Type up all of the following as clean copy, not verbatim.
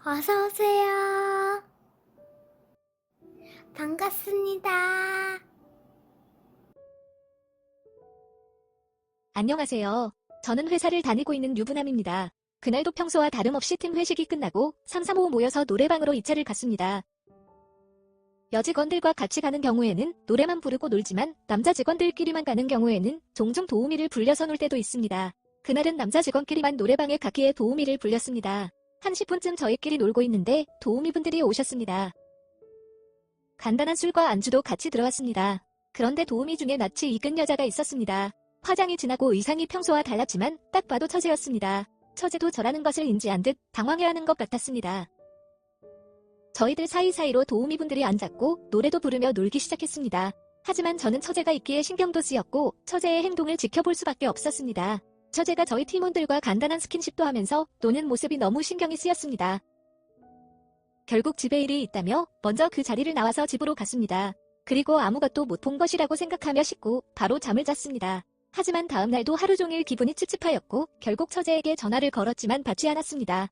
어서 오세요. 반갑습니다. 안녕하세요. 저는 회사를 다니고 있는 유부남입니다. 그날도 평소와 다름없이 팀 회식이 끝나고 3, 4, 5 모여서 노래방으로 2차를 갔습니다. 여직원들과 같이 가는 경우에는 노래만 부르고 놀지만 남자 직원들끼리만 가는 경우에는 종종 도우미를 불려서 놀 때도 있습니다. 그날은 남자 직원끼리만 노래방에 갔기에 도우미를 불렸습니다. 한 10분쯤 저희끼리 놀고 있는데 도우미분들이 오셨습니다. 간단한 술과 안주도 같이 들어왔습니다. 그런데 도우미 중에 낯이 익은 여자가 있었습니다. 화장이 진하고 의상이 평소와 달랐지만 딱 봐도 처제였습니다. 처제도 저라는 것을 인지한 듯 당황해하는 것 같았습니다. 저희들 사이사이로 도우미분들이 앉았고 노래도 부르며 놀기 시작했습니다. 하지만 저는 처제가 있기에 신경도 쓰였고 처제의 행동을 지켜볼 수밖에 없었습니다. 처제가 저희 팀원들과 간단한 스킨십도 하면서 노는 모습이 너무 신경이 쓰였습니다. 결국 집에 일이 있다며 먼저 그 자리를 나와서 집으로 갔습니다. 그리고 아무것도 못 본 것이라고 생각하며 씻고 바로 잠을 잤습니다. 하지만 다음 날도 하루 종일 기분이 찝찝하였고 결국 처제에게 전화를 걸었지만 받지 않았습니다.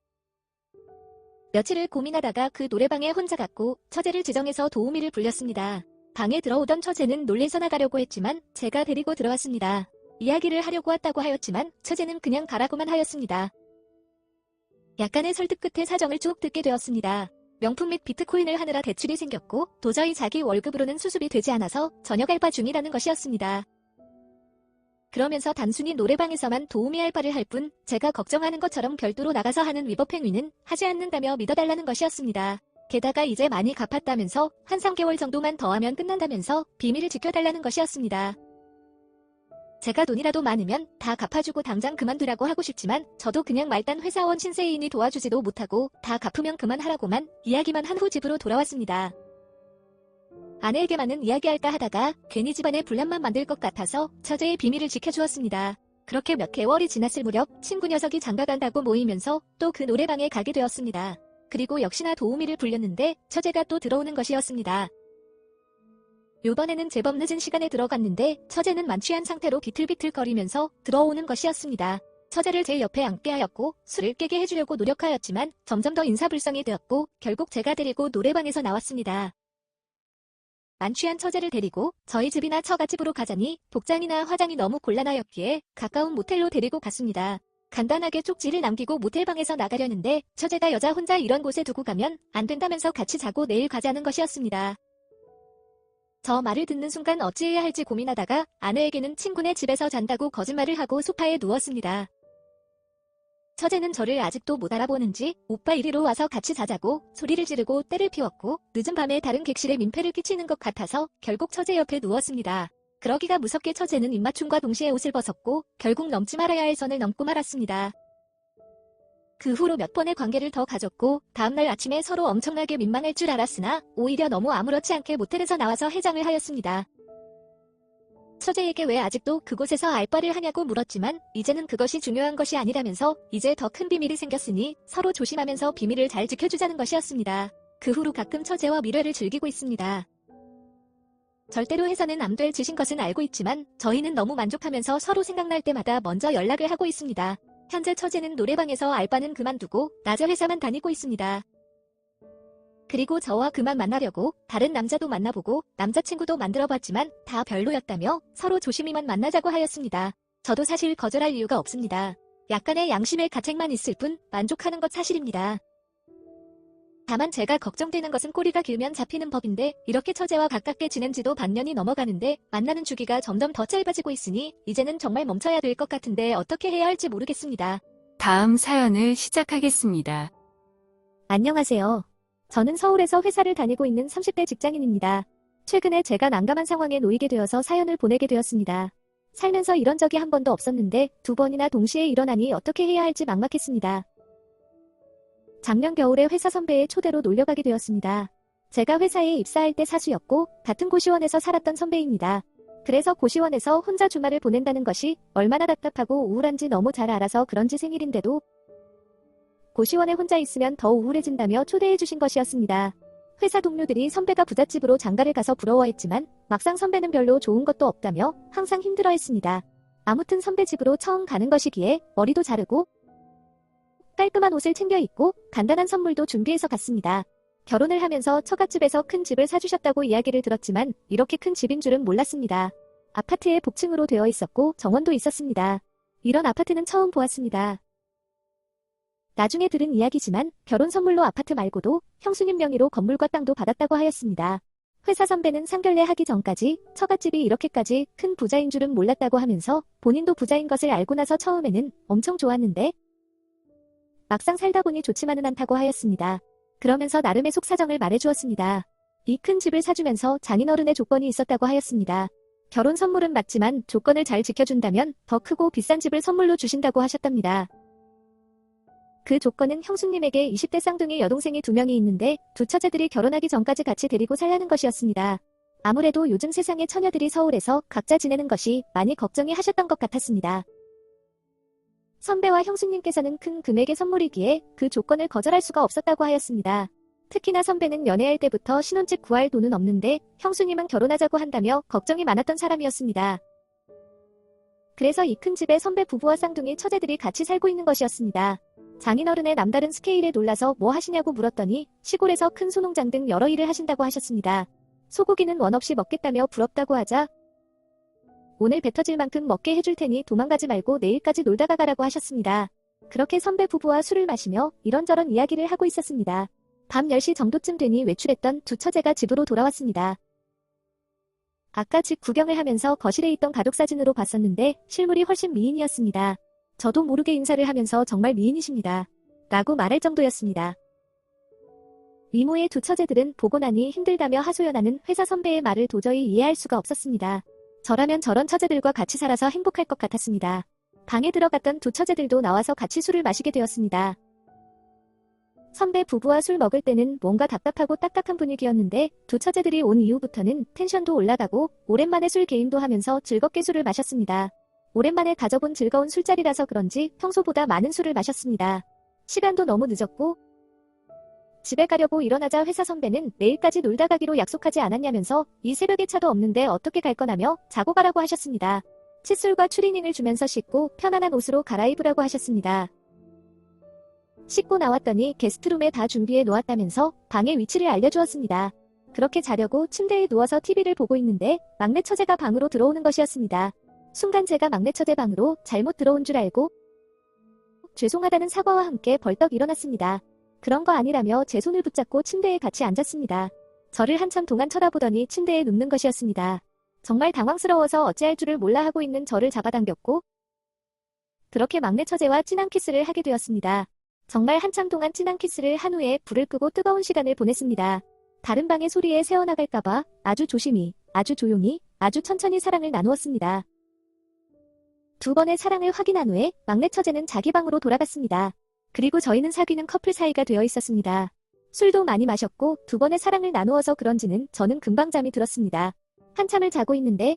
며칠을 고민하다가 그 노래방에 혼자 갔고 처제를 지정해서 도우미를 불렸습니다. 방에 들어오던 처제는 놀래서 나가려고 했지만 제가 데리고 들어왔습니다. 이야기를 하려고 왔다고 하였지만 처제는 그냥 가라고만 하였습니다. 약간의 설득 끝에 사정을 쭉 듣게 되었습니다. 명품 및 비트코인을 하느라 대출이 생겼고 도저히 자기 월급으로는 수습이 되지 않아서 저녁 알바 중이라는 것이었습니다. 그러면서 단순히 노래방에서만 도우미 알바를 할 뿐 제가 걱정하는 것처럼 별도로 나가서 하는 위법 행위는 하지 않는다며 믿어달라는 것이었습니다. 게다가 이제 많이 갚았다면서 한 3개월 정도만 더 하면 끝난다면서 비밀을 지켜달라는 것이었습니다. 제가 돈이라도 많으면 다 갚아주고 당장 그만두라고 하고 싶지만 저도 그냥 말단 회사원 신세이인이 도와주지도 못하고 다 갚으면 그만하라고만 이야기만 한 후 집으로 돌아왔습니다. 아내에게만은 이야기할까 하다가 괜히 집안에 분란만 만들 것 같아서 처제의 비밀을 지켜주었습니다. 그렇게 몇 개월이 지났을 무렵 친구 녀석이 장가간다고 모이면서 또 그 노래방에 가게 되었습니다. 그리고 역시나 도우미를 불렸는데 처제가 또 들어오는 것이었습니다. 요번에는 제법 늦은 시간에 들어갔는데 처제는 만취한 상태로 비틀비틀거리면서 들어오는 것이었습니다. 처제를 제 옆에 앉게 하였고 술을 깨게 해주려고 노력하였지만 점점 더 인사불성이 되었고 결국 제가 데리고 노래방에서 나왔습니다. 만취한 처제를 데리고 저희 집이나 처갓집으로 가자니 복장이나 화장이 너무 곤란하였기에 가까운 모텔로 데리고 갔습니다. 간단하게 쪽지를 남기고 모텔방에서 나가려는데 처제가 여자 혼자 이런 곳에 두고 가면 안 된다면서 같이 자고 내일 가자는 것이었습니다. 저 말을 듣는 순간 어찌해야 할지 고민하다가 아내에게는 친구네 집에서 잔다고 거짓말을 하고 소파에 누웠습니다. 처제는 저를 아직도 못 알아보는지 오빠 이리로 와서 같이 자자고 소리를 지르고 떼를 피웠고 늦은 밤에 다른 객실에 민폐를 끼치는 것 같아서 결국 처제 옆에 누웠습니다. 그러기가 무섭게 처제는 입맞춤과 동시에 옷을 벗었고 결국 넘지 말아야 할 선을 넘고 말았습니다. 그 후로 몇 번의 관계를 더 가졌고 다음날 아침에 서로 엄청나게 민망할 줄 알았으나 오히려 너무 아무렇지 않게 모텔에서 나와서 해장을 하였습니다. 처제에게 왜 아직도 그곳에서 알바를 하냐고 물었지만 이제는 그것이 중요한 것이 아니라면서 이제 더 큰 비밀이 생겼으니 서로 조심하면서 비밀을 잘 지켜주자는 것이었습니다. 그 후로 가끔 처제와 밀회를 즐기고 있습니다. 절대로 해서는 안 될 짓인 것은 알고 있지만 저희는 너무 만족하면서 서로 생각날 때마다 먼저 연락을 하고 있습니다. 현재 처제는 노래방에서 알바는 그만두고 낮에 회사만 다니고 있습니다. 그리고 저와 그만 만나려고 다른 남자도 만나보고 남자친구도 만들어봤지만 다 별로였다며 서로 조심히만 만나자고 하였습니다. 저도 사실 거절할 이유가 없습니다. 약간의 양심의 가책만 있을 뿐 만족하는 것 사실입니다. 다만 제가 걱정되는 것은 꼬리가 길면 잡히는 법인데 이렇게 처제와 가깝게 지낸 지도 반년이 넘어가는데 만나는 주기가 점점 더 짧아지고 있으니 이제는 정말 멈춰야 될 것 같은데 어떻게 해야 할지 모르겠습니다. 다음 사연을 시작하겠습니다. 안녕하세요. 저는 서울에서 회사를 다니고 있는 30대 직장인입니다. 최근에 제가 난감한 상황에 놓이게 되어서 사연을 보내게 되었습니다. 살면서 이런 적이 한 번도 없었는데 2번이나 동시에 일어나니 어떻게 해야 할지 막막했습니다. 작년 겨울에 회사 선배의 초대로 놀려가게 되었습니다. 제가 회사에 입사할 때 사수였고 같은 고시원에서 살았던 선배입니다. 그래서 고시원에서 혼자 주말을 보낸다는 것이 얼마나 답답하고 우울한지 너무 잘 알아서 그런지 생일인데도 고시원에 혼자 있으면 더 우울해진다며 초대해 주신 것이었습니다. 회사 동료들이 선배가 부잣집으로 장가를 가서 부러워했지만 막상 선배는 별로 좋은 것도 없다며 항상 힘들어했습니다. 아무튼 선배 집으로 처음 가는 것이기에 머리도 자르고 깔끔한 옷을 챙겨 입고 간단한 선물도 준비해서 갔습니다. 결혼을 하면서 처갓집에서 큰 집을 사주셨다고 이야기를 들었지만 이렇게 큰 집인 줄은 몰랐습니다. 아파트에 복층으로 되어 있었고 정원도 있었습니다. 이런 아파트는 처음 보았습니다. 나중에 들은 이야기지만 결혼 선물로 아파트 말고도 형수님 명의로 건물과 땅도 받았다고 하였습니다. 회사 선배는 상견례 하기 전까지 처갓집이 이렇게까지 큰 부자인 줄은 몰랐다고 하면서 본인도 부자인 것을 알고 나서 처음에는 엄청 좋았는데 막상 살다 보니 좋지만은 않다고 하였습니다. 그러면서 나름의 속사정을 말해주었습니다. 이 큰 집을 사주면서 장인어른의 조건이 있었다고 하였습니다. 결혼 선물은 맞지만 조건을 잘 지켜준다면 더 크고 비싼 집을 선물로 주신다고 하셨답니다. 그 조건은 형수님에게 20대 쌍둥이 여동생이 2명이 있는데 두 처제들이 결혼하기 전까지 같이 데리고 살라는 것이었습니다. 아무래도 요즘 세상의 처녀들이 서울에서 각자 지내는 것이 많이 걱정이 하셨던 것 같았습니다. 선배와 형수님께서는 큰 금액의 선물이기에 그 조건을 거절할 수가 없었다고 하였습니다. 특히나 선배는 연애할 때부터 신혼집 구할 돈은 없는데 형수님은 결혼하자고 한다며 걱정이 많았던 사람이었습니다. 그래서 이 큰 집에 선배 부부와 쌍둥이 처제들이 같이 살고 있는 것이었습니다. 장인어른의 남다른 스케일에 놀라서 뭐 하시냐고 물었더니 시골에서 큰 소농장 등 여러 일을 하신다고 하셨습니다. 소고기는 원 없이 먹겠다며 부럽다고 하자 오늘 배 터질 만큼 먹게 해줄 테니 도망가지 말고 내일까지 놀다가 가라고 하셨습니다. 그렇게 선배 부부와 술을 마시며 이런저런 이야기를 하고 있었습니다. 밤 10시 정도쯤 되니 외출했던 두 처제가 집으로 돌아왔습니다. 아까 집 구경을 하면서 거실에 있던 가족사진으로 봤었는데 실물이 훨씬 미인이었습니다. 저도 모르게 인사를 하면서 정말 미인이십니다. 라고 말할 정도였습니다. 이모의 두 처제들은 보고 나니 힘들다며 하소연하는 회사 선배의 말을 도저히 이해할 수가 없었습니다. 저라면 저런 처제들과 같이 살아서 행복할 것 같았습니다. 방에 들어갔던 두 처제들도 나와서 같이 술을 마시게 되었습니다. 선배 부부와 술 먹을 때는 뭔가 답답하고 딱딱한 분위기였는데 두 처제들이 온 이후부터는 텐션도 올라가고 오랜만에 술 게임도 하면서 즐겁게 술을 마셨습니다. 오랜만에 가져본 즐거운 술자리라서 그런지 평소보다 많은 술을 마셨습니다. 시간도 너무 늦었고 집에 가려고 일어나자 회사 선배는 내일까지 놀다 가기로 약속하지 않았냐면서 이 새벽에 차도 없는데 어떻게 갈 거냐며 자고 가라고 하셨습니다. 칫솔과 추리닝을 주면서 씻고 편안한 옷으로 갈아입으라고 하셨습니다. 씻고 나왔더니 게스트룸에 다 준비해 놓았다면서 방의 위치를 알려주었습니다. 그렇게 자려고 침대에 누워서 TV를 보고 있는데 막내 처제가 방으로 들어오는 것이었습니다. 순간 제가 막내 처제 방으로 잘못 들어온 줄 알고 죄송하다는 사과와 함께 벌떡 일어났습니다. 그런 거 아니라며 제 손을 붙잡고 침대에 같이 앉았습니다. 저를 한참 동안 쳐다보더니 침대에 눕는 것이었습니다. 정말 당황스러워서 어찌할 줄을 몰라 하고 있는 저를 잡아당겼고 그렇게 막내 처제와 진한 키스를 하게 되었습니다. 정말 한참 동안 진한 키스를 한 후에 불을 끄고 뜨거운 시간을 보냈습니다. 다른 방의 소리에 새어나갈까봐 아주 조심히, 아주 조용히, 아주 천천히 사랑을 나누었습니다. 두 번의 사랑을 확인한 후에 막내 처제는 자기 방으로 돌아갔습니다. 그리고 저희는 사귀는 커플 사이가 되어 있었습니다. 술도 많이 마셨고 두 번의 사랑을 나누어서 그런지는 저는 금방 잠이 들었습니다. 한참을 자고 있는데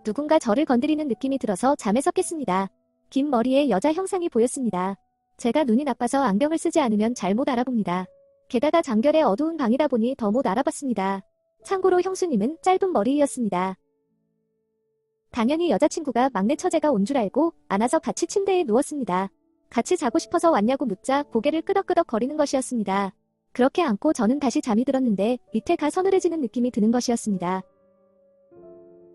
누군가 저를 건드리는 느낌이 들어서 잠에서 깼습니다. 긴 머리에 여자 형상이 보였습니다. 제가 눈이 나빠서 안경을 쓰지 않으면 잘 못 알아봅니다. 게다가 장결의 어두운 방이다 보니 더 못 알아봤습니다. 참고로 형수님은 짧은 머리이었습니다. 당연히 여자친구가 막내 처제가 온 줄 알고 안아서 같이 침대에 누웠습니다. 같이 자고 싶어서 왔냐고 묻자 고개를 끄덕끄덕 거리는 것이었습니다. 그렇게 안고 저는 다시 잠이 들었는데 밑에가 서늘해지는 느낌이 드는 것이었습니다.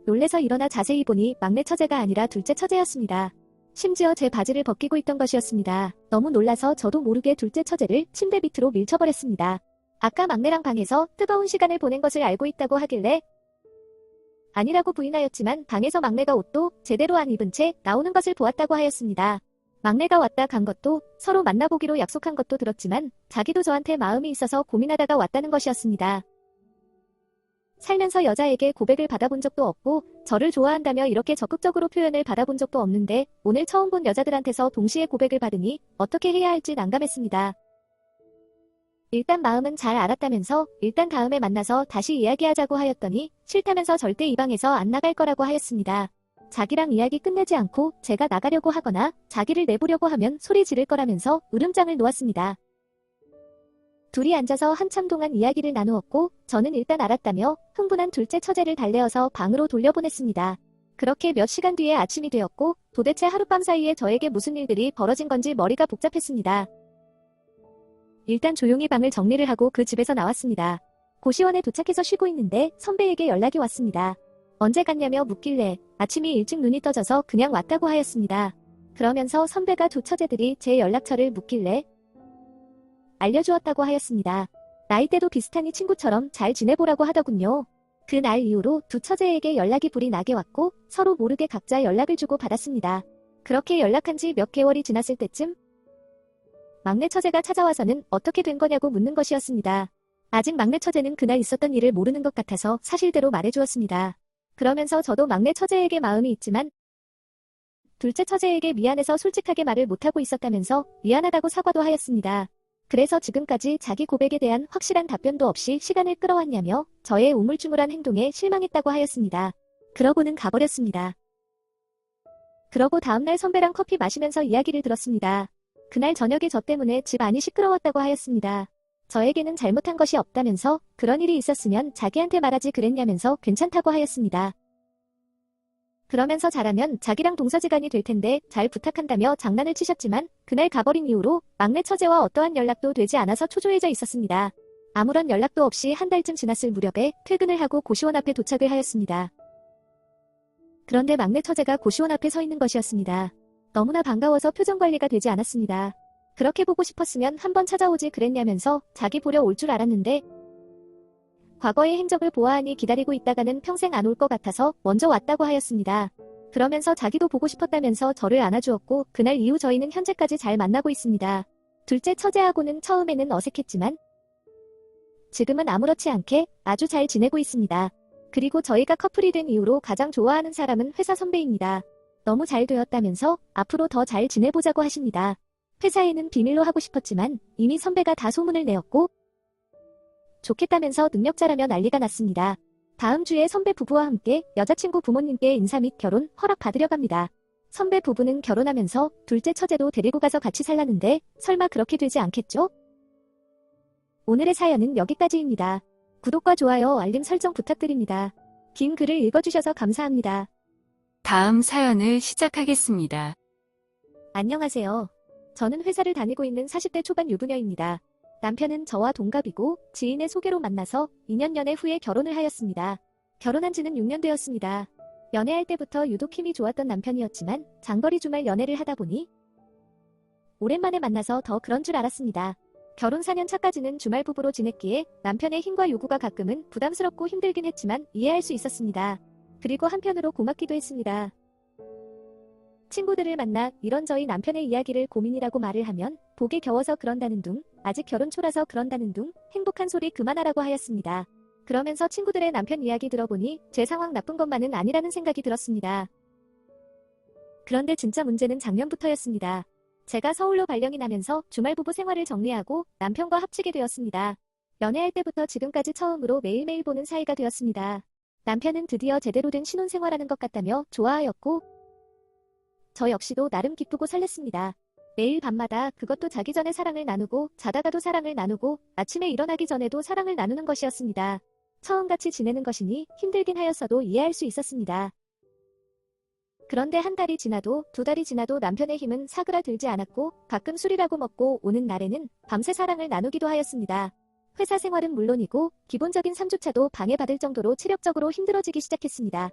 놀래서 일어나 자세히 보니 막내 처제가 아니라 둘째 처제였습니다. 심지어 제 바지를 벗기고 있던 것이었습니다. 너무 놀라서 저도 모르게 둘째 처제를 침대 밑으로 밀쳐버렸습니다. 아까 막내랑 방에서 뜨거운 시간을 보낸 것을 알고 있다고 하길래 아니라고 부인하였지만 방에서 막내가 옷도 제대로 안 입은 채 나오는 것을 보았다고 하였습니다. 막내가 왔다 간 것도 서로 만나보기로 약속한 것도 들었지만 자기도 저한테 마음이 있어서 고민하다가 왔다는 것이었습니다. 살면서 여자에게 고백을 받아본 적도 없고 저를 좋아한다며 이렇게 적극적으로 표현을 받아본 적도 없는데 오늘 처음 본 여자들한테서 동시에 고백을 받으니 어떻게 해야 할지 난감했습니다. 일단 마음은 잘 알았다면서 일단 다음에 만나서 다시 이야기하자고 하였더니 싫다면서 절대 이 방에서 안 나갈 거라고 하였습니다. 자기랑 이야기 끝내지 않고 제가 나가려고 하거나 자기를 내보려고 하면 소리 지를 거라면서 울음장을 놓았습니다. 둘이 앉아서 한참 동안 이야기를 나누었고 저는 일단 알았다며 흥분한 둘째 처제를 달래어서 방으로 돌려보냈습니다. 그렇게 몇 시간 뒤에 아침이 되었고 도대체 하룻밤 사이에 저에게 무슨 일들이 벌어진 건지 머리가 복잡했습니다. 일단 조용히 방을 정리를 하고 그 집에서 나왔습니다. 고시원에 도착해서 쉬고 있는데 선배에게 연락이 왔습니다. 언제 갔냐며 묻길래 아침이 일찍 눈이 떠져서 그냥 왔다고 하였습니다. 그러면서 선배가 두 처제들이 제 연락처를 묻길래 알려주었다고 하였습니다. 나이대도 비슷하니 친구처럼 잘 지내보라고 하더군요. 그날 이후로 두 처제에게 연락이 불이 나게 왔고 서로 모르게 각자 연락을 주고 받았습니다. 그렇게 연락한 지 몇 개월이 지났을 때쯤 막내 처제가 찾아와서는 어떻게 된 거냐고 묻는 것이었습니다. 아직 막내 처제는 그날 있었던 일을 모르는 것 같아서 사실대로 말해주었습니다. 그러면서 저도 막내 처제에게 마음이 있지만 둘째 처제에게 미안해서 솔직하게 말을 못하고 있었다면서 미안하다고 사과도 하였습니다. 그래서 지금까지 자기 고백에 대한 확실한 답변도 없이 시간을 끌어왔냐며 저의 우물쭈물한 행동에 실망했다고 하였습니다. 그러고는 가버렸습니다. 그러고 다음날 선배랑 커피 마시면서 이야기를 들었습니다. 그날 저녁에 저 때문에 집 안이 시끄러웠다고 하였습니다. 저에게는 잘못한 것이 없다면서 그런 일이 있었으면 자기한테 말하지 그랬냐면서 괜찮다고 하였습니다. 그러면서 잘하면 자기랑 동서지간이 될 텐데 잘 부탁한다며 장난을 치셨지만 그날 가버린 이후로 막내 처제와 어떠한 연락도 되지 않아서 초조해져 있었습니다. 아무런 연락도 없이 한 달쯤 지났을 무렵에 퇴근을 하고 고시원 앞에 도착을 하였습니다. 그런데 막내 처제가 고시원 앞에 서 있는 것이었습니다. 너무나 반가워서 표정 관리가 되지 않았습니다. 그렇게 보고 싶었으면 한번 찾아오지 그랬냐면서 자기 보려 올 줄 알았는데 과거의 행적을 보아하니 기다리고 있다가는 평생 안 올 것 같아서 먼저 왔다고 하였습니다. 그러면서 자기도 보고 싶었다면서 저를 안아주었고 그날 이후 저희는 현재까지 잘 만나고 있습니다. 둘째 처제하고는 처음에는 어색했지만 지금은 아무렇지 않게 아주 잘 지내고 있습니다. 그리고 저희가 커플이 된 이후로 가장 좋아하는 사람은 회사 선배입니다. 너무 잘 되었다면서 앞으로 더 잘 지내보자고 하십니다. 회사에는 비밀로 하고 싶었지만 이미 선배가 다 소문을 내었고 좋겠다면서 능력자라며 난리가 났습니다. 다음 주에 선배 부부와 함께 여자친구 부모님께 인사 및 결혼 허락받으려 갑니다. 선배 부부는 결혼하면서 둘째 처제도 데리고 가서 같이 살라는데 설마 그렇게 되지 않겠죠? 오늘의 사연은 여기까지입니다. 구독과 좋아요, 알림 설정 부탁드립니다. 긴 글을 읽어주셔서 감사합니다. 다음 사연을 시작하겠습니다. 안녕하세요. 저는 회사를 다니고 있는 40대 초반 유부녀입니다. 남편은 저와 동갑이고 지인의 소개로 만나서 2년 연애 후에 결혼을 하였습니다. 결혼한 지는 6년 되었습니다. 연애할 때부터 유독 힘이 좋았던 남편이었지만 장거리 주말 연애를 하다 보니 오랜만에 만나서 더 그런 줄 알았습니다. 결혼 4년 차까지는 주말 부부로 지냈기에 남편의 힘과 요구가 가끔은 부담스럽고 힘들긴 했지만 이해할 수 있었습니다. 그리고 한편으로 고맙기도 했습니다. 친구들을 만나 이런저런 남편의 이야기를 고민이라고 말을 하면 복에 겨워서 그런다는 둥, 아직 결혼 초라서 그런다는 둥, 행복한 소리 그만하라고 하였습니다. 그러면서 친구들의 남편 이야기 들어보니 제 상황 나쁜 것만은 아니라는 생각이 들었습니다. 그런데 진짜 문제는 작년부터였습니다. 제가 서울로 발령이 나면서 주말 부부 생활을 정리하고 남편과 합치게 되었습니다. 연애할 때부터 지금까지 처음으로 매일매일 보는 사이가 되었습니다. 남편은 드디어 제대로 된 신혼생활하는 것 같다며 좋아하였고 저 역시도 나름 기쁘고 설렜습니다. 매일 밤마다 그것도 자기 전에 사랑을 나누고 자다가도 사랑을 나누고 아침에 일어나기 전에도 사랑을 나누는 것이었습니다. 처음같이 지내는 것이니 힘들긴 하였어도 이해할 수 있었습니다. 그런데 한 달이 지나도 두 달이 지나도 남편의 힘은 사그라들지 않았고 가끔 술이라고 먹고 오는 날에는 밤새 사랑을 나누기도 하였습니다. 회사 생활은 물론이고 기본적인 삶조차도 방해받을 정도로 체력적으로 힘들어지기 시작했습니다.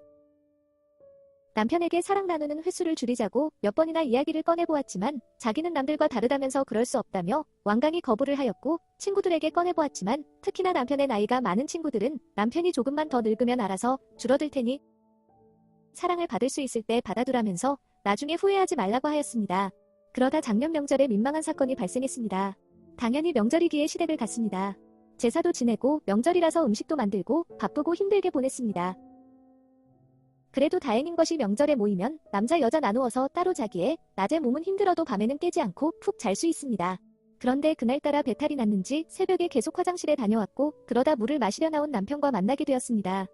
남편에게 사랑 나누는 횟수를 줄이자고 몇 번이나 이야기를 꺼내보았지만 자기는 남들과 다르다면서 그럴 수 없다며 완강히 거부를 하였고 친구들에게 꺼내보았지만 특히나 남편의 나이가 많은 친구들은 남편이 조금만 더 늙으면 알아서 줄어들 테니 사랑을 받을 수 있을 때 받아두라면서 나중에 후회하지 말라고 하였습니다. 그러다 작년 명절에 민망한 사건이 발생했습니다. 당연히 명절이기에 시댁을 갔습니다. 제사도 지내고 명절이라서 음식도 만들고 바쁘고 힘들게 보냈습니다. 그래도 다행인 것이 명절에 모이면 남자 여자 나누어서 따로 자기에 낮에 몸은 힘들어도 밤에는 깨지 않고 푹 잘 수 있습니다. 그런데 그날따라 배탈이 났는지 새벽에 계속 화장실에 다녀왔고 그러다 물을 마시려 나온 남편과 만나게 되었습니다.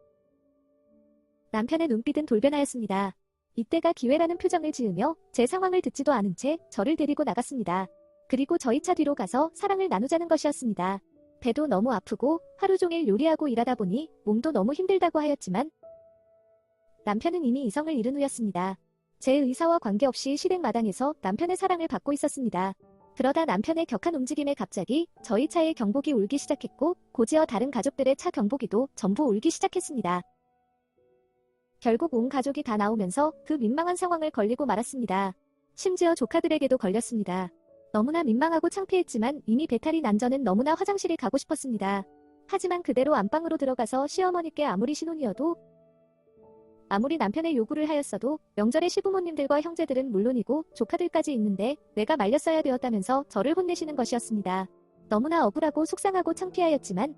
남편의 눈빛은 돌변하였습니다. 이때가 기회라는 표정을 지으며 제 상황을 듣지도 않은 채 저를 데리고 나갔습니다. 그리고 저희 차 뒤로 가서 사랑을 나누자는 것이었습니다. 배도 너무 아프고 하루 종일 요리하고 일하다 보니 몸도 너무 힘들다고 하였지만 남편은 이미 이성을 잃은 후였습니다. 제 의사와 관계없이 시댁 마당에서 남편의 사랑을 받고 있었습니다. 그러다 남편의 격한 움직임에 갑자기 저희 차의 경보기 울기 시작했고 곧이어 다른 가족들의 차 경보기도 전부 울기 시작했습니다. 결국 온 가족이 다 나오면서 그 민망한 상황을 걸리고 말았습니다. 심지어 조카들에게도 걸렸습니다. 너무나 민망하고 창피했지만 이미 배탈이 난 저는 너무나 화장실에 가고 싶었습니다. 하지만 그대로 안방으로 들어가서 시어머니께 아무리 신혼이어도 아무리 남편의 요구를 하였어도 명절에 시부모님들과 형제들은 물론이고 조카들까지 있는데 내가 말렸어야 되었다면서 저를 혼내시는 것이었습니다. 너무나 억울하고 속상하고 창피하였지만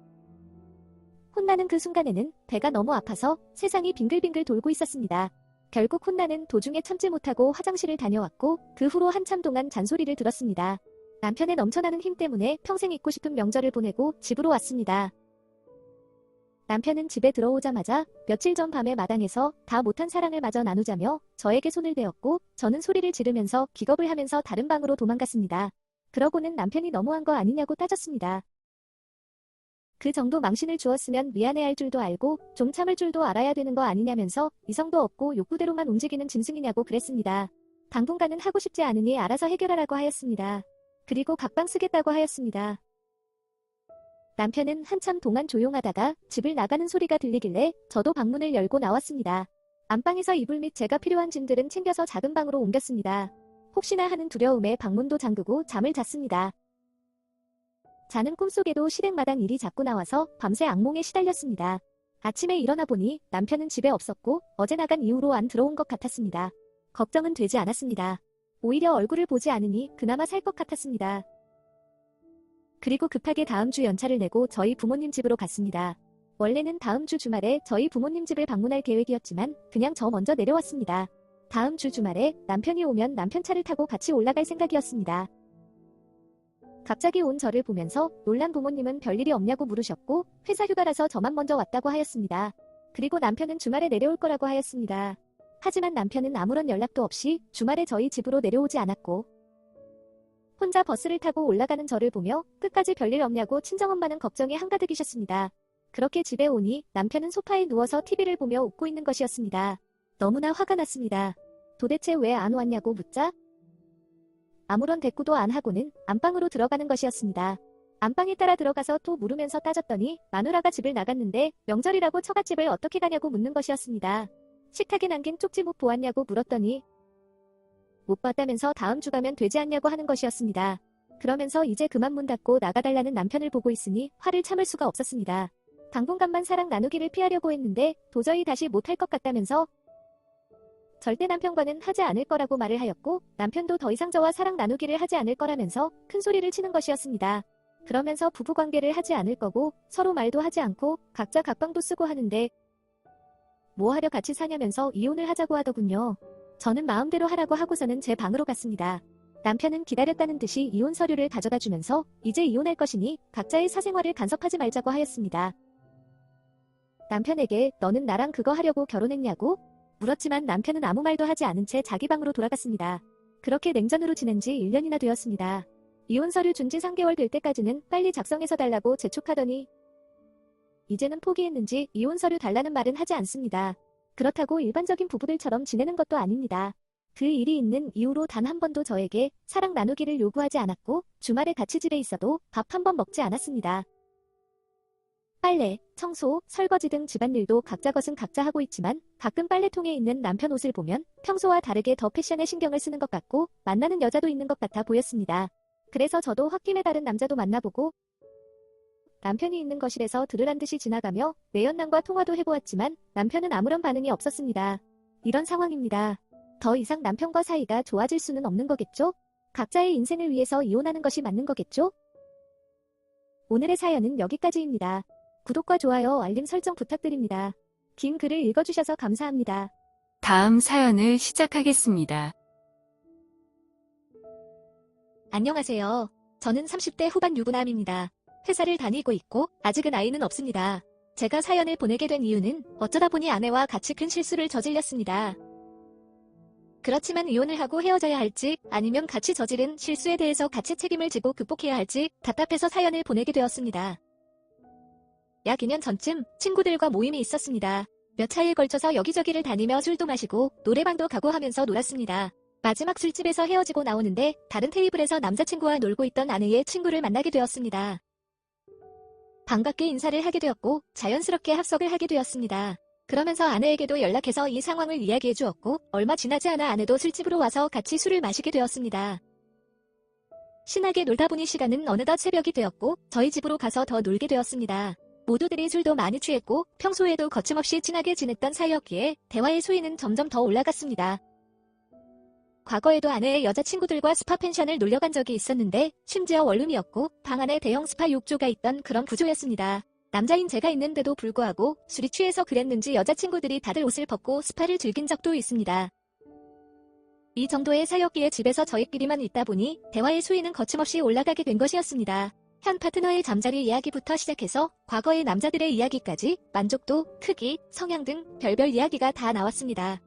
혼나는 그 순간에는 배가 너무 아파서 세상이 빙글빙글 돌고 있었습니다. 결국 혼나는 도중에 참지 못하고 화장실을 다녀왔고 그 후로 한참 동안 잔소리를 들었습니다. 남편의 넘쳐나는 힘 때문에 평생 잊고 싶은 명절을 보내고 집으로 왔습니다. 남편은 집에 들어오자마자 며칠 전 밤에 마당에서 다 못한 사랑을 마저 나누자며 저에게 손을 대었고 저는 소리를 지르면서 기겁을 하면서 다른 방으로 도망갔습니다. 그러고는 남편이 너무한 거 아니냐고 따졌습니다. 그 정도 망신을 주었으면 미안해할 줄도 알고 좀 참을 줄도 알아야 되는 거 아니냐면서 이성도 없고 욕구대로만 움직이는 짐승이냐고 그랬습니다. 당분간은 하고 싶지 않으니 알아서 해결하라고 하였습니다. 그리고 각방 쓰겠다고 하였습니다. 남편은 한참 동안 조용하다가 집을 나가는 소리가 들리길래 저도 방문을 열고 나왔습니다. 안방에서 이불 및 제가 필요한 짐들은 챙겨서 작은 방으로 옮겼습니다. 혹시나 하는 두려움에 방문도 잠그고 잠을 잤습니다. 자는 꿈속에도 실행마당 일이 자꾸 나와서 밤새 악몽에 시달렸습니다. 아침에 일어나 보니 남편은 집에 없었고 어제 나간 이후로 안 들어온 것 같았습니다. 걱정은 되지 않았습니다. 오히려 얼굴을 보지 않으니 그나마 살 것 같았습니다. 그리고 급하게 다음 주 연차를 내고 저희 부모님 집으로 갔습니다. 원래는 다음 주 주말에 저희 부모님 집을 방문할 계획이었지만 그냥 저 먼저 내려왔습니다. 다음 주 주말에 남편이 오면 남편 차를 타고 같이 올라갈 생각이었습니다. 갑자기 온 저를 보면서 놀란 부모님은 별일이 없냐고 물으셨고 회사 휴가라서 저만 먼저 왔다고 하였습니다. 그리고 남편은 주말에 내려올 거라고 하였습니다. 하지만 남편은 아무런 연락도 없이 주말에 저희 집으로 내려오지 않았고 혼자 버스를 타고 올라가는 저를 보며 끝까지 별일 없냐고 친정엄마는 걱정이 한가득이셨습니다. 그렇게 집에 오니 남편은 소파에 누워서 TV를 보며 웃고 있는 것이었습니다. 너무나 화가 났습니다. 도대체 왜 안 왔냐고 묻자 아무런 대꾸도 안 하고는 안방으로 들어가는 것이었습니다. 안방에 따라 들어가서 또 물으면서 따졌더니 마누라가 집을 나갔는데 명절이라고 처갓집을 어떻게 가냐고 묻는 것이었습니다. 식탁에 남긴 쪽지 못 보았냐고 물었더니 못 봤다면서 다음 주 가면 되지 않냐고 하는 것이었습니다. 그러면서 이제 그만 문 닫고 나가달라는 남편을 보고 있으니 화를 참을 수가 없었습니다. 당분간만 사랑 나누기를 피하려고 했는데 도저히 다시 못할 것 같다면서 절대 남편과는 하지 않을 거라고 말을 하였고 남편도 더 이상 저와 사랑 나누기를 하지 않을 거라면서 큰 소리를 치는 것이었습니다. 그러면서 부부관계를 하지 않을 거고 서로 말도 하지 않고 각자 각방도 쓰고 하는데 뭐 하려 같이 사냐면서 이혼을 하자고 하더군요. 저는 마음대로 하라고 하고서는 제 방으로 갔습니다. 남편은 기다렸다는 듯이 이혼 서류를 가져다 주면서 이제 이혼할 것이니 각자의 사생활을 간섭하지 말자고 하였습니다. 남편에게 너는 나랑 그거 하려고 결혼했냐고? 물었지만 남편은 아무 말도 하지 않은 채 자기 방으로 돌아갔습니다. 그렇게 냉전으로 지낸 지 1년이나 되었습니다. 이혼 서류 준 지 3개월 될 때까지는 빨리 작성해서 달라고 재촉하더니 이제는 포기했는지 이혼 서류 달라는 말은 하지 않습니다. 그렇다고 일반적인 부부들처럼 지내는 것도 아닙니다. 그 일이 있는 이후로 단 한 번도 저에게 사랑 나누기를 요구하지 않았고 주말에 같이 집에 있어도 밥 한 번 먹지 않았습니다. 빨래, 청소, 설거지 등 집안일도 각자 것은 각자 하고 있지만 가끔 빨래통에 있는 남편 옷을 보면 평소와 다르게 더 패션에 신경을 쓰는 것 같고 만나는 여자도 있는 것 같아 보였습니다. 그래서 저도 홧김에 다른 남자도 만나보고 남편이 있는 거실에서 들으란 듯이 지나가며 내연남과 통화도 해보았지만 남편은 아무런 반응이 없었습니다. 이런 상황입니다. 더 이상 남편과 사이가 좋아질 수는 없는 거겠죠? 각자의 인생을 위해서 이혼하는 것이 맞는 거겠죠? 오늘의 사연은 여기까지입니다. 구독과 좋아요, 알림 설정 부탁드립니다. 긴 글을 읽어주셔서 감사합니다. 다음 사연을 시작하겠습니다. 안녕하세요. 저는 30대 후반 유부남입니다. 회사를 다니고 있고 아직은 아이는 없습니다. 제가 사연을 보내게 된 이유는 어쩌다 보니 아내와 같이 큰 실수를 저질렀습니다. 그렇지만 이혼을 하고 헤어져야 할지 아니면 같이 저지른 실수에 대해서 같이 책임을 지고 극복해야 할지 답답해서 사연을 보내게 되었습니다. 약 2년 전쯤 친구들과 모임이 있었습니다. 몇 차례에 걸쳐서 여기저기를 다니며 술도 마시고 노래방도 가고 하면서 놀았습니다. 마지막 술집에서 헤어지고 나오는데 다른 테이블에서 남자친구와 놀고 있던 아내의 친구를 만나게 되었습니다. 반갑게 인사를 하게 되었고 자연스럽게 합석을 하게 되었습니다. 그러면서 아내에게도 연락해서 이 상황을 이야기해 주었고 얼마 지나지 않아 아내도 술집으로 와서 같이 술을 마시게 되었습니다. 신나게 놀다 보니 시간은 어느덧 새벽이 되었고 저희 집으로 가서 더 놀게 되었습니다. 모두들이 술도 많이 취했고 평소에도 거침없이 친하게 지냈던 사이였기에 대화의 수위는 점점 더 올라갔습니다. 과거에도 아내의 여자친구들과 스파 펜션을 놀려간 적이 있었는데 심지어 원룸이었고 방 안에 대형 스파 욕조가 있던 그런 구조였습니다. 남자인 제가 있는데도 불구하고 술이 취해서 그랬는지 여자친구들이 다들 옷을 벗고 스파를 즐긴 적도 있습니다. 이 정도의 사이였기에 집에서 저희끼리만 있다 보니 대화의 수위는 거침없이 올라가게 된 것이었습니다. 현 파트너의 잠자리 이야기부터 시작해서 과거의 남자들의 이야기까지 만족도, 크기, 성향 등 별별 이야기가 다 나왔습니다.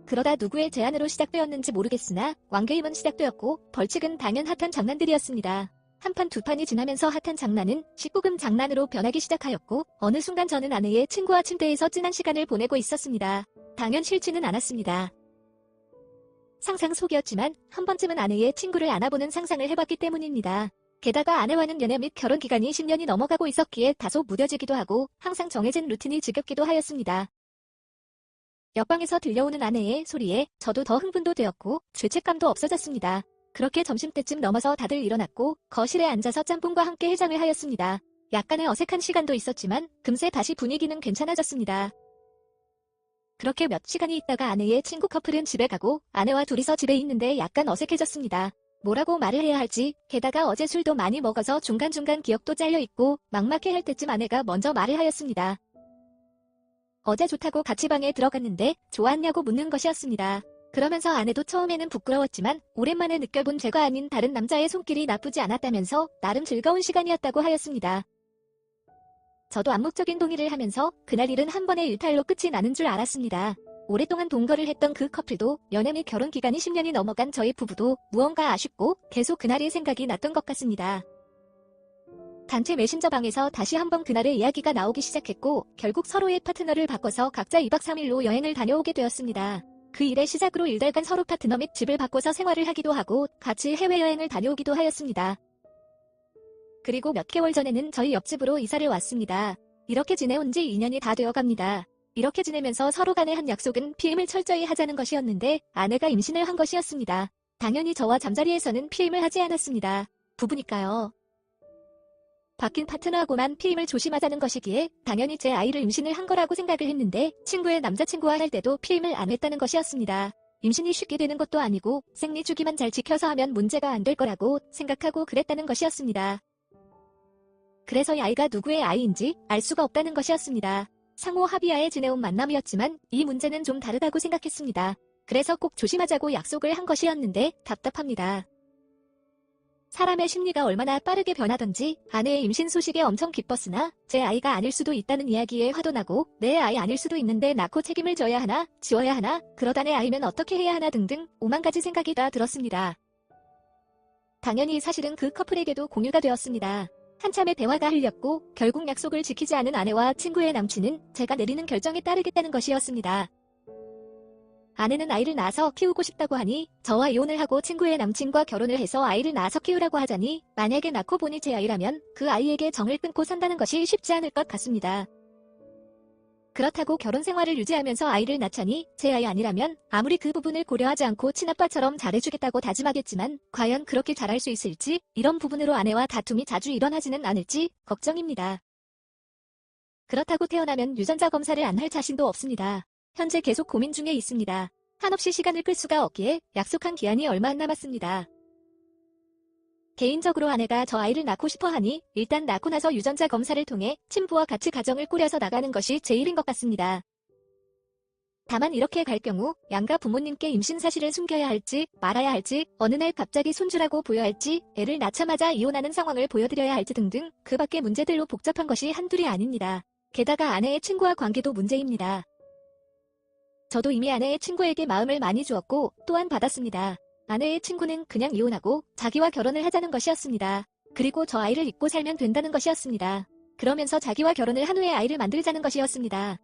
그러다 누구의 제안으로 시작되었는지 모르겠으나 왕게임은 시작되었고 벌칙은 당연 핫한 장난들이었습니다. 한 판 두 판이 지나면서 핫한 장난은 19금 장난으로 변하기 시작하였고 어느 순간 저는 아내의 친구와 침대에서 진한 시간을 보내고 있었습니다. 당연 싫지는 않았습니다. 상상 속이었지만 한 번쯤은 아내의 친구를 안아보는 상상을 해봤기 때문입니다. 게다가 아내와는 연애 및 결혼 기간이 10년이 넘어가고 있었기에 다소 무뎌지기도 하고 항상 정해진 루틴이 지겹기도 하였습니다. 옆방에서 들려오는 아내의 소리에 저도 더 흥분도 되었고 죄책감도 없어졌습니다. 그렇게 점심때쯤 넘어서 다들 일어났고 거실에 앉아서 짬뽕과 함께 해장을 하였습니다. 약간의 어색한 시간도 있었지만 금세 다시 분위기는 괜찮아졌습니다. 그렇게 몇 시간이 있다가 아내의 친구 커플은 집에 가고 아내와 둘이서 집에 있는데 약간 어색해졌습니다. 뭐라고 말을 해야 할지, 게다가 어제 술도 많이 먹어서 중간중간 기억도 잘려있고 막막해할 때쯤 아내가 먼저 말을 하였습니다. 어제 좋다고 같이 방에 들어갔는데 좋았냐고 묻는 것이었습니다. 그러면서 아내도 처음에는 부끄러웠지만 오랜만에 느껴본 죄가 아닌 다른 남자의 손길이 나쁘지 않았다면서 나름 즐거운 시간이었다고 하였습니다. 저도 암묵적인 동의를 하면서 그날 일은 한 번의 일탈로 끝이 나는 줄 알았습니다. 오랫동안 동거를 했던 그 커플도 연애 및 결혼 기간이 10년이 넘어간 저희 부부도 무언가 아쉽고 계속 그날이 생각이 났던 것 같습니다. 단체 메신저방에서 다시 한번 그날의 이야기가 나오기 시작했고 결국 서로의 파트너를 바꿔서 각자 2박 3일로 여행을 다녀오게 되었습니다. 그 일의 시작으로 일달간 서로 파트너 및 집을 바꿔서 생활을 하기도 하고 같이 해외여행을 다녀오기도 하였습니다. 그리고 몇 개월 전에는 저희 옆집으로 이사를 왔습니다. 이렇게 지내온 지 2년이 다 되어갑니다. 이렇게 지내면서 서로 간에 한 약속은 피임을 철저히 하자는 것이었는데 아내가 임신을 한 것이었습니다. 당연히 저와 잠자리에서는 피임을 하지 않았습니다. 부부니까요. 바뀐 파트너하고만 피임을 조심하자는 것이기에 당연히 제 아이를 임신을 한 거라고 생각을 했는데 친구의 남자친구와 할 때도 피임을 안 했다는 것이었습니다. 임신이 쉽게 되는 것도 아니고 생리 주기만 잘 지켜서 하면 문제가 안 될 거라고 생각하고 그랬다는 것이었습니다. 그래서 이 아이가 누구의 아이인지 알 수가 없다는 것이었습니다. 상호 합의하에 지내온 만남이었지만 이 문제는 좀 다르다고 생각했습니다. 그래서 꼭 조심하자고 약속을 한 것이었는데 답답합니다. 사람의 심리가 얼마나 빠르게 변하던지 아내의 임신 소식에 엄청 기뻤으나 제 아이가 아닐 수도 있다는 이야기에 화도 나고 내 아이 아닐 수도 있는데 낳고 책임을 져야 하나, 지워야 하나, 그러다 내 아이면 어떻게 해야 하나 등등 오만 가지 생각이 다 들었습니다. 당연히 사실은 그 커플에게도 공유가 되었습니다. 한참의 대화가 흘렸고 결국 약속을 지키지 않은 아내와 친구의 남친은 제가 내리는 결정에 따르겠다는 것이었습니다. 아내는 아이를 낳아서 키우고 싶다고 하니 저와 이혼을 하고 친구의 남친과 결혼을 해서 아이를 낳아서 키우라고 하자니 만약에 낳고 보니 제 아이라면 그 아이에게 정을 끊고 산다는 것이 쉽지 않을 것 같습니다. 그렇다고 결혼 생활을 유지하면서 아이를 낳자니 제 아이 아니라면 아무리 그 부분을 고려하지 않고 친아빠처럼 잘해주겠다고 다짐하겠지만 과연 그렇게 잘할 수 있을지 이런 부분으로 아내와 다툼이 자주 일어나지는 않을지 걱정입니다. 그렇다고 태어나면 유전자 검사를 안 할 자신도 없습니다. 현재 계속 고민 중에 있습니다. 한없이 시간을 끌 수가 없기에 약속한 기한이 얼마 안 남았습니다. 개인적으로 아내가 저 아이를 낳고 싶어 하니 일단 낳고 나서 유전자 검사를 통해 친부와 같이 가정을 꾸려서 나가는 것이 제일인 것 같습니다. 다만 이렇게 갈 경우 양가 부모님께 임신 사실을 숨겨야 할지 말아야 할지 어느 날 갑자기 손주라고 보여야 할지 애를 낳자마자 이혼하는 상황을 보여드려야 할지 등등 그 밖의 문제들로 복잡한 것이 한둘이 아닙니다. 게다가 아내의 친구와 관계도 문제입니다. 저도 이미 아내의 친구에게 마음을 많이 주었고 또한 받았습니다. 아내의 친구는 그냥 이혼하고 자기와 결혼을 하자는 것이었습니다. 그리고 저 아이를 잊고 살면 된다는 것이었습니다. 그러면서 자기와 결혼을 한 후에 아이를 만들자는 것이었습니다.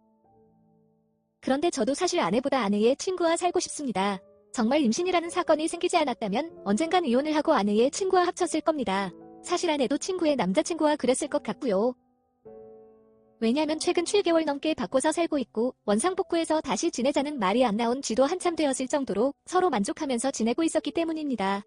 그런데 저도 사실 아내보다 아내의 친구와 살고 싶습니다. 정말 임신이라는 사건이 생기지 않았다면 언젠간 이혼을 하고 아내의 친구와 합쳤을 겁니다. 사실 아내도 친구의 남자친구와 그랬을 것 같고요. 왜냐면 최근 7개월 넘게 바꿔서 살고 있고 원상복구해서 다시 지내자는 말이 안 나온 지도 한참 되었을 정도로 서로 만족하면서 지내고 있었기 때문입니다.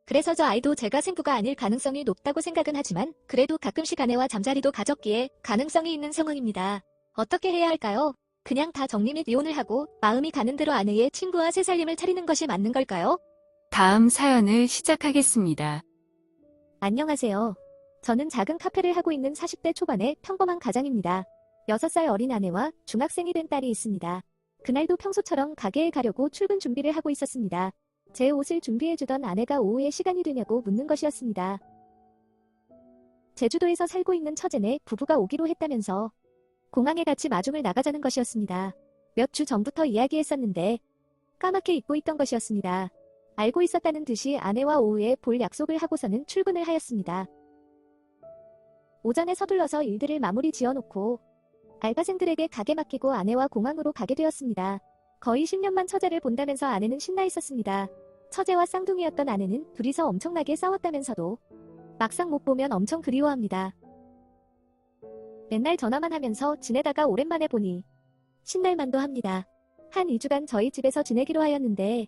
그래서 저 아이도 제가 생부가 아닐 가능성이 높다고 생각은 하지만 그래도 가끔씩 아내와 잠자리도 가졌기에 가능성이 있는 상황입니다. 어떻게 해야 할까요? 그냥 다 정리 및 이혼을 하고 마음이 가는 대로 아내의 친구와 새 살림을 차리는 것이 맞는 걸까요? 다음 사연을 시작하겠습니다. 안녕하세요. 저는 작은 카페를 하고 있는 40대 초반의 평범한 가장입니다. 6살 어린 아내와 중학생이 된 딸이 있습니다. 그날도 평소처럼 가게에 가려고 출근 준비를 하고 있었습니다. 제 옷을 준비해주던 아내가 오후에 시간이 되냐고 묻는 것이었습니다. 제주도에서 살고 있는 처제네 부부가 오기로 했다면서 공항에 같이 마중을 나가자는 것이었습니다. 몇 주 전부터 이야기했었는데 까맣게 잊고 있던 것이었습니다. 알고 있었다는 듯이 아내와 오후에 볼 약속을 하고서는 출근을 하였습니다. 오전에 서둘러서 일들을 마무리 지어놓고 알바생들에게 가게 맡기고 아내와 공항으로 가게 되었습니다. 거의 10년만 처제를 본다면서 아내는 신나 있었습니다. 처제와 쌍둥이였던 아내는 둘이서 엄청나게 싸웠다면서도 막상 못 보면 엄청 그리워합니다. 맨날 전화만 하면서 지내다가 오랜만에 보니 신날만도 합니다. 한 2주간 저희 집에서 지내기로 하였는데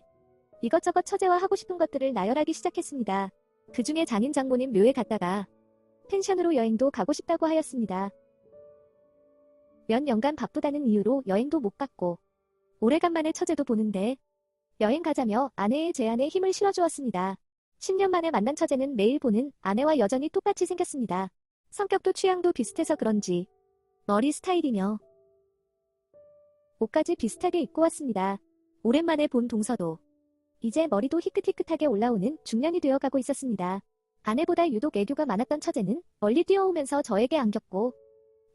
이것저것 처제와 하고 싶은 것들을 나열하기 시작했습니다. 그 중에 장인 장모님 묘에 갔다가 펜션으로 여행도 가고 싶다고 하였습니다. 몇 년간 바쁘다는 이유로 여행도 못 갔고 오래간만에 처제도 보는데 여행 가자며 아내의 제안에 힘을 실어주었습니다. 10년 만에 만난 처제는 매일 보는 아내와 여전히 똑같이 생겼습니다. 성격도 취향도 비슷해서 그런지 머리 스타일이며 옷까지 비슷하게 입고 왔습니다. 오랜만에 본 동서도 이제 머리도 희끗희끗하게 올라오는 중년이 되어가고 있었습니다. 아내보다 유독 애교가 많았던 처제는 멀리 뛰어오면서 저에게 안겼고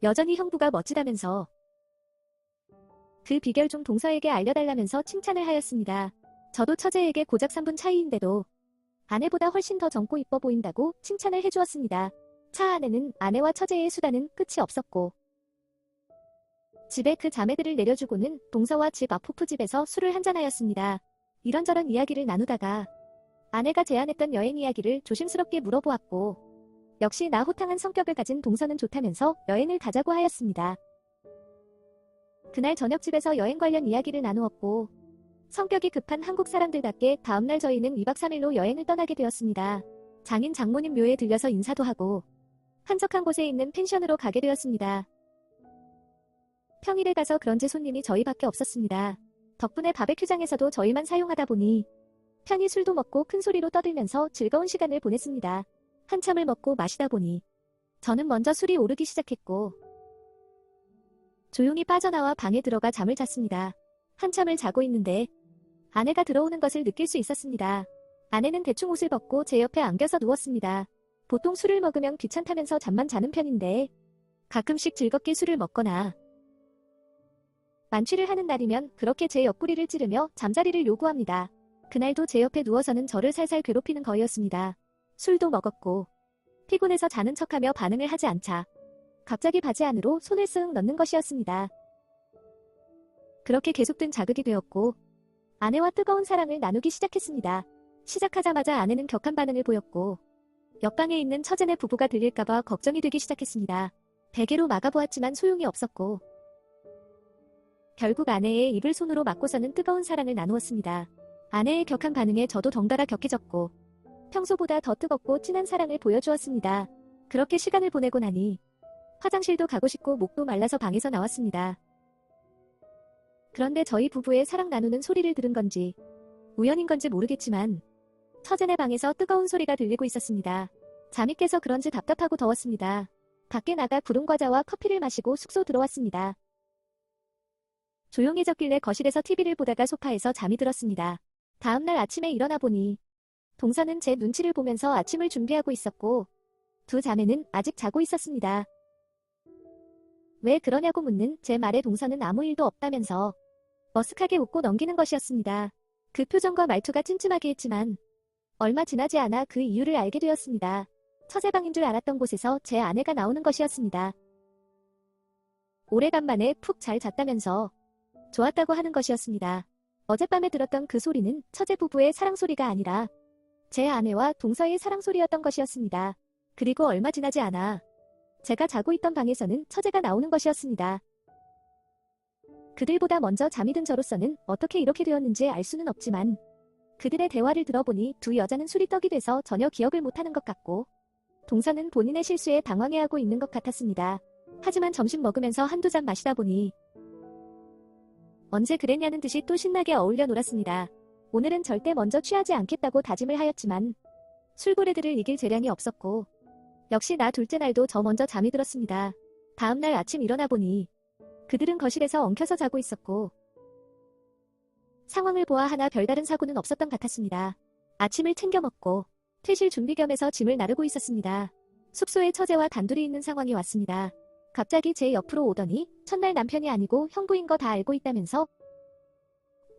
여전히 형부가 멋지다면서 그 비결 중 동서에게 알려달라면서 칭찬을 하였습니다. 저도 처제에게 고작 3분 차이인데도 아내보다 훨씬 더 젊고 이뻐 보인다고 칭찬을 해주었습니다. 차 안에는 아내와 처제의 수다는 끝이 없었고 집에 그 자매들을 내려주고는 동서와 집 앞 호프집에서 술을 한잔하였습니다. 이런저런 이야기를 나누다가 아내가 제안했던 여행 이야기를 조심스럽게 물어보았고 역시 나 호탕한 성격을 가진 동서는 좋다면서 여행을 가자고 하였습니다. 그날 저녁집에서 여행 관련 이야기를 나누었고 성격이 급한 한국 사람들답게 다음날 저희는 2박 3일로 여행을 떠나게 되었습니다. 장인 장모님 묘에 들려서 인사도 하고 한적한 곳에 있는 펜션으로 가게 되었습니다. 평일에 가서 그런지 손님이 저희밖에 없었습니다. 덕분에 바베큐장에서도 저희만 사용하다 보니 편히 술도 먹고 큰 소리로 떠들면서 즐거운 시간을 보냈습니다. 한참을 먹고 마시다 보니 저는 먼저 술이 오르기 시작했고 조용히 빠져나와 방에 들어가 잠을 잤습니다. 한참을 자고 있는데 아내가 들어오는 것을 느낄 수 있었습니다. 아내는 대충 옷을 벗고 제 옆에 안겨서 누웠습니다. 보통 술을 먹으면 귀찮다면서 잠만 자는 편인데 가끔씩 즐겁게 술을 먹거나 만취를 하는 날이면 그렇게 제 옆구리를 찌르며 잠자리를 요구합니다. 그날도 제 옆에 누워서는 저를 살살 괴롭히는 거였습니다. 술도 먹었고 피곤해서 자는 척하며 반응을 하지 않자 갑자기 바지 안으로 손을 쓱 넣는 것이었습니다. 그렇게 계속된 자극이 되었고 아내와 뜨거운 사랑을 나누기 시작했습니다. 시작하자마자 아내는 격한 반응을 보였고 옆방에 있는 처제네 부부가 들릴까봐 걱정이 되기 시작했습니다. 베개로 막아보았지만 소용이 없었고 결국 아내의 입을 손으로 막고서는 뜨거운 사랑을 나누었습니다. 아내의 격한 반응에 저도 덩달아 격해졌고 평소보다 더 뜨겁고 진한 사랑을 보여주었습니다. 그렇게 시간을 보내고 나니 화장실도 가고 싶고 목도 말라서 방에서 나왔습니다. 그런데 저희 부부의 사랑 나누는 소리를 들은 건지 우연인 건지 모르겠지만 처제네 방에서 뜨거운 소리가 들리고 있었습니다. 잠이 깨서 그런지 답답하고 더웠습니다. 밖에 나가 구름과자와 커피를 마시고 숙소 들어왔습니다. 조용해졌길래 거실에서 TV를 보다가 소파에서 잠이 들었습니다. 다음날 아침에 일어나 보니 동서는 제 눈치를 보면서 아침을 준비하고 있었고 두 자매는 아직 자고 있었습니다. 왜 그러냐고 묻는 제 말에 동서는 아무 일도 없다면서 머쓱하게 웃고 넘기는 것이었습니다. 그 표정과 말투가 찜찜하게 했지만 얼마 지나지 않아 그 이유를 알게 되었습니다. 처제방인 줄 알았던 곳에서 제 아내가 나오는 것이었습니다. 오래간만에 푹 잘 잤다면서 좋았다고 하는 것이었습니다. 어젯밤에 들었던 그 소리는 처제 부부의 사랑 소리가 아니라 제 아내와 동서의 사랑 소리였던 것이었습니다. 그리고 얼마 지나지 않아 제가 자고 있던 방에서는 처제가 나오는 것이었습니다. 그들보다 먼저 잠이 든 저로서는 어떻게 이렇게 되었는지 알 수는 없지만 그들의 대화를 들어보니 두 여자는 술이 떡이 돼서 전혀 기억을 못하는 것 같고 동서는 본인의 실수에 당황해하고 있는 것 같았습니다. 하지만 점심 먹으면서 한두 잔 마시다 보니 언제 그랬냐는 듯이 또 신나게 어울려 놀았습니다. 오늘은 절대 먼저 취하지 않겠다고 다짐을 하였지만 술고래들을 이길 재량이 없었고 역시 나 둘째 날도 저 먼저 잠이 들었습니다. 다음날 아침 일어나 보니 그들은 거실에서 엉켜서 자고 있었고 상황을 보아하나 별다른 사고는 없었던 것 같았습니다. 아침을 챙겨 먹고 퇴실 준비 겸해서 짐을 나르고 있었습니다. 숙소에 처제와 단둘이 있는 상황이 왔습니다. 갑자기 제 옆으로 오더니 첫날 남편이 아니고 형부인 거 다 알고 있다면서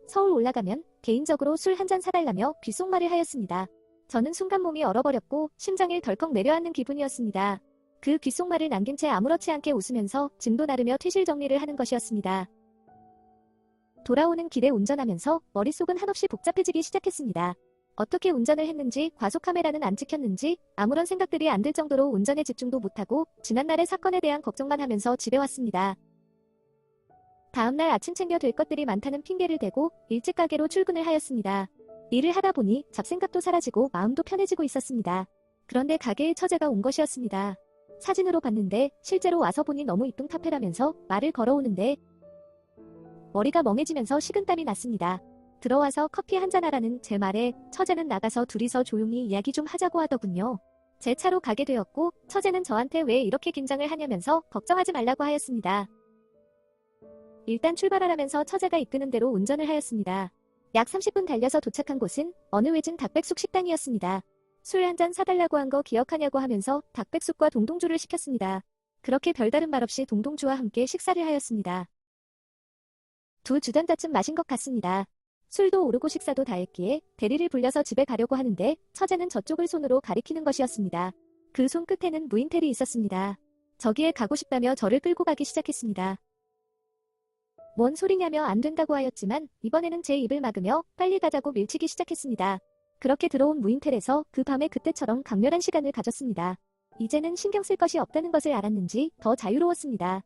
서울 올라가면 개인적으로 술 한 잔 사달라며 귓속말을 하였습니다. 저는 순간 몸이 얼어버렸고 심장을 덜컥 내려앉는 기분이었습니다. 그 귓속말을 남긴 채 아무렇지 않게 웃으면서 짐도 나르며 퇴실 정리를 하는 것이었습니다. 돌아오는 길에 운전하면서 머릿속은 한없이 복잡해지기 시작했습니다. 어떻게 운전을 했는지, 과속 카메라는 안 찍혔는지 아무런 생각들이 안 들 정도로 운전에 집중도 못하고 지난날의 사건에 대한 걱정만 하면서 집에 왔습니다. 다음날 아침 챙겨 될 것들이 많다는 핑계를 대고 일찍 가게로 출근을 하였습니다. 일을 하다 보니 잡생각도 사라지고 마음도 편해지고 있었습니다. 그런데 가게에 처제가 온 것이었습니다. 사진으로 봤는데 실제로 와서 보니 너무 이쁜 카페라면서 말을 걸어오는데 머리가 멍해지면서 식은땀이 났습니다. 들어와서 커피 한잔 하라는 제 말에 처제는 나가서 둘이서 조용히 이야기 좀 하자고 하더군요. 제 차로 가게 되었고 처제는 저한테 왜 이렇게 긴장을 하냐면서 걱정하지 말라고 하였습니다. 일단 출발하라면서 처제가 이끄는 대로 운전을 하였습니다. 약 30분 달려서 도착한 곳은 어느 외진 닭백숙 식당이었습니다. 술 한 잔 사달라고 한 거 기억하냐고 하면서 닭백숙과 동동주를 시켰습니다. 그렇게 별다른 말 없이 동동주와 함께 식사를 하였습니다. 두 주전자쯤 마신 것 같습니다. 술도 오르고 식사도 다 했기에 대리를 불려서 집에 가려고 하는데 처제는 저쪽을 손으로 가리키는 것이었습니다. 그 손 끝에는 무인텔이 있었습니다. 저기에 가고 싶다며 저를 끌고 가기 시작했습니다. 뭔 소리냐며 안 된다고 하였지만 이번에는 제 입을 막으며 빨리 가자고 밀치기 시작했습니다. 그렇게 들어온 무인텔에서 그 밤에 그때처럼 강렬한 시간을 가졌습니다. 이제는 신경 쓸 것이 없다는 것을 알았는지 더 자유로웠습니다.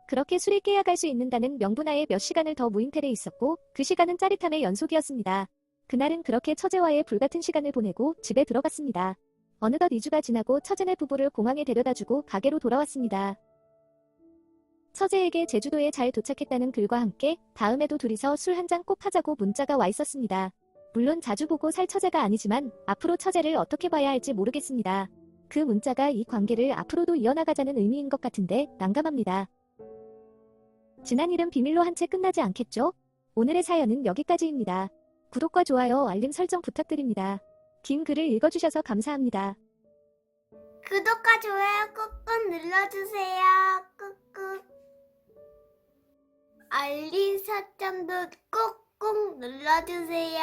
그렇게 술이 깨야 갈 수 있는다는 명분하에 몇 시간을 더 무인텔에 있었고 그 시간은 짜릿함의 연속이었습니다. 그날은 그렇게 처제와의 불같은 시간을 보내고 집에 들어갔습니다. 어느덧 2주가 지나고 처제네 부부를 공항에 데려다주고 가게로 돌아왔습니다. 처제에게 제주도에 잘 도착했다는 글과 함께 다음에도 둘이서 술 한 잔 꼭 하자고 문자가 와 있었습니다. 물론 자주 보고 살 처제가 아니지만 앞으로 처제를 어떻게 봐야 할지 모르겠습니다. 그 문자가 이 관계를 앞으로도 이어나가자는 의미인 것 같은데 난감합니다. 지난 일은 비밀로 한 채 끝나지 않겠죠? 오늘의 사연은 여기까지입니다. 구독과 좋아요, 알림 설정 부탁드립니다. 긴 글을 읽어주셔서 감사합니다. 구독과 좋아요 꾹꾹 눌러주세요. 꾹꾹. 알림 설정도 꾹꾹 눌러주세요.